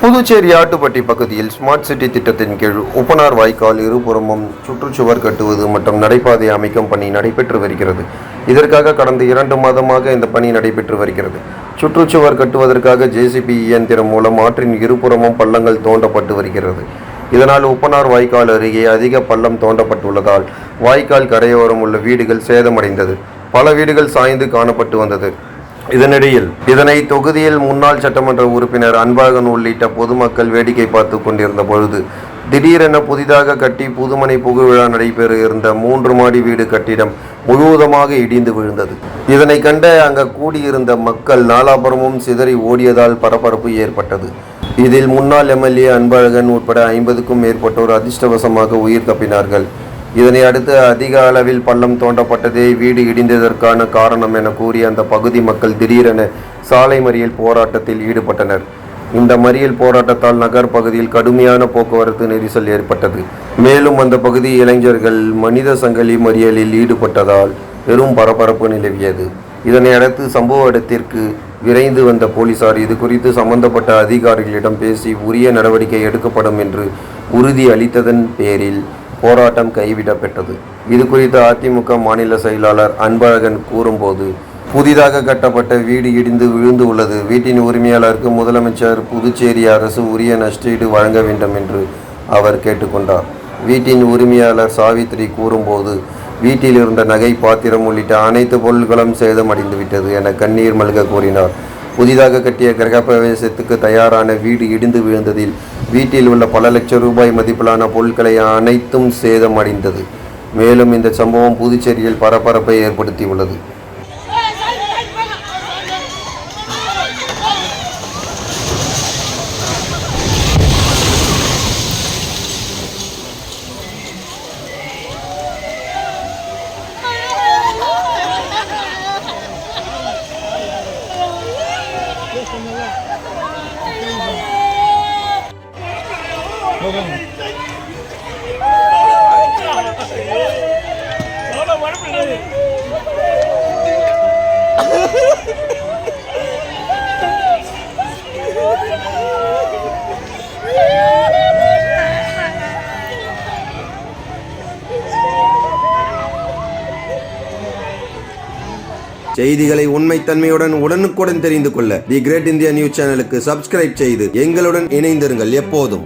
புதுச்சேரி ஆட்டுப்பட்டி பகுதியில் smart city திட்டத்தின் கீழ் உப்பனார் வாய்க்கால் இருபுறமும் சுற்றுச்சுவர் கட்டுவது மற்றும் நடைபாதை அமைக்கும் பணி நடைபெற்று வருகிறது. இதற்காக கடந்த 2 மாதமாக இந்த பணி நடைபெற்று வருகிறது. சுற்றுச்சுவர் கட்டுவதற்காக JCB இயந்திரம் மூலம் ஆற்றின் இருபுறமும் பள்ளங்கள் தோண்டப்பட்டு வருகிறது. இதனால் உப்பனார் வாய்க்கால் அருகே அதிக பள்ளம் தோண்டப்பட்டுள்ளதால் வாய்க்கால் கரையோரம் உள்ள வீடுகள் சேதமடைந்தது. பல வீடுகள் சாய்ந்து காணப்பட்டு வந்தது. இதனிடையில் இதனை தொகுதியில் முன்னாள் சட்டமன்ற உறுப்பினர் அன்பழகன் உள்ளிட்ட பொதுமக்கள் வேடிக்கை பார்த்து கொண்டிருந்த பொழுது திடீரென புதிதாக கட்டி புதுமனை புகுவிழா நடைபெற இருந்த 3 மாடி வீடு கட்டிடம் முழுவதுமாக இடிந்து விழுந்தது. இதனை கண்ட அங்கு கூடியிருந்த மக்கள் நாலாபுரமும் சிதறி ஓடியதால் பரபரப்பு ஏற்பட்டது. இதில் முன்னாள் MLA அன்பழகன் உட்பட 50க்கும் மேற்பட்டோர் அதிர்ஷ்டவசமாக உயிர் தப்பினார்கள். இதனை அடுத்து அதிக அளவில் பள்ளம் தோண்டப்பட்டதே வீடு இடிந்ததற்கான காரணம் என கூறி அந்த பகுதி மக்கள் திடீரென சாலை மறியல் போராட்டத்தில் ஈடுபட்டனர். இந்த மறியல் போராட்டத்தால் நகர் பகுதியில் கடுமையான போக்குவரத்து நெரிசல் ஏற்பட்டது. மேலும் அந்த பகுதி இளைஞர்கள் மனித சங்கிலி மறியலில் ஈடுபட்டதால் பெரும் பரபரப்பு நிலவியது. இதனை அடுத்து சம்பவ இடத்திற்கு விரைந்து வந்த போலீசார் இது குறித்து சம்பந்தப்பட்ட அதிகாரிகளிடம் பேசி உரிய நடவடிக்கை எடுக்கப்படும் என்று உறுதி அளித்ததன் பேரில் போராட்டம் கைவிடப்பட்டது. இது குறித்து அதிமுக மாநில செயலாளர் அன்பழகன் கூறும்போது, புதிதாக கட்டப்பட்ட வீடு இடிந்து விழுந்து உள்ளது. வீட்டின் உரிமையாளருக்கு முதலமைச்சர் புதுச்சேரி அரசு உரிய நஷ்டஈடு வழங்க வேண்டும் என்று அவர் கேட்டுக்கொண்டார். வீட்டின் உரிமையாளர் சாவித்ரி கூறும்போது, வீட்டில் இருந்த நகை, பாத்திரம் உள்ளிட்ட அனைத்து பொருட்களும் சேதமடைந்துவிட்டது என கண்ணீர் மல்க கூறினார். புதிதாக கட்டிய கிரகப்பிரவேசத்துக்கு தயாரான வீடு இடிந்து விழுந்ததில் வீட்டில் உள்ள பல லட்சம் ரூபாய் மதிப்பிலான பொருட்களை அனைத்தும் சேதமடைந்தது. மேலும் இந்த சம்பவம் புதுச்சேரியில் பரபரப்பை ஏற்படுத்தியுள்ளது. செய்திகளை உண்மைத்தன்மையுடன் உடனுக்குடன் தெரிந்து கொள்ள தி கிரேட் இந்தியா நியூஸ் சேனலுக்கு சப்ஸ்கிரைப் செய்து எங்களுடன் இணைந்திருங்கள் எப்போதும்.